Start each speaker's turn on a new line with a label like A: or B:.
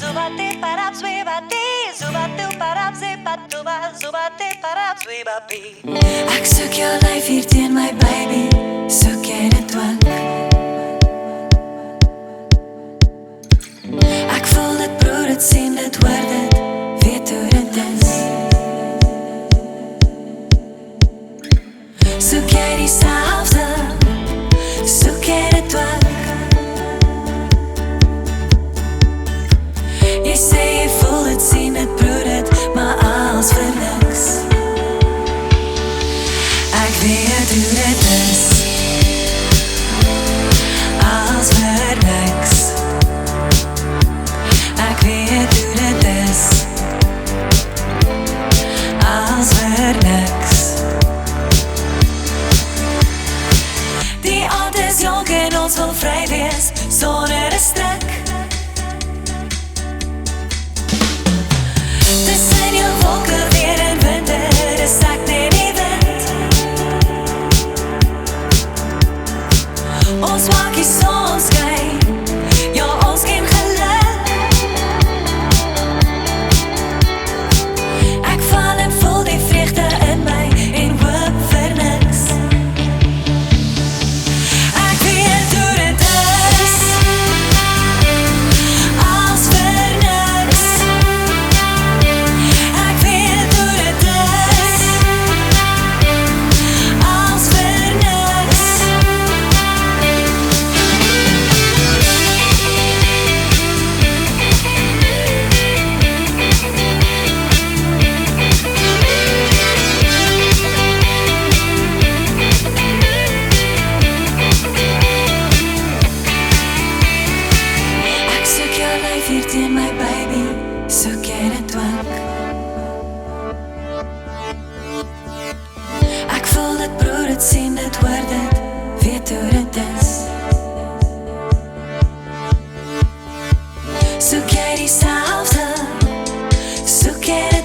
A: zubate parap zwebati, zubate parap zebatuba, zubate parap zwebapi.
B: Ek soek jou lyf hier teen my baby, soek jy dit ook? Ek voel dit broer, dit sien dit, hoor dit, weet hoe dit is. Soek jy dieselfde, soek jy dit ook? Jy sê jy voel dit, sien dit, broer dit, maar als vir niks. Ek weet hoe dit is, als vir niks. Ek weet hoe dit is, als vir niks. Die aand is jonk en ons wil vry wees, sonder 'n strik. Tussen jou wolke weer in winter, is ek net die wind. Ons maak die son skyn, ja ons ken geluk. Ek val en voel die vreugde in my en hoop vir niks. Ek weet hoe dit is, als vir niks. Ek weet hoe dit is, als vir niks. Ek soek jou lyf hier teen my baby, soek jy dit ook? Ek voel dit broer, dit sien dit, hoor dit, weet hoe dit is. Soek jy dieselfde, soek jy dit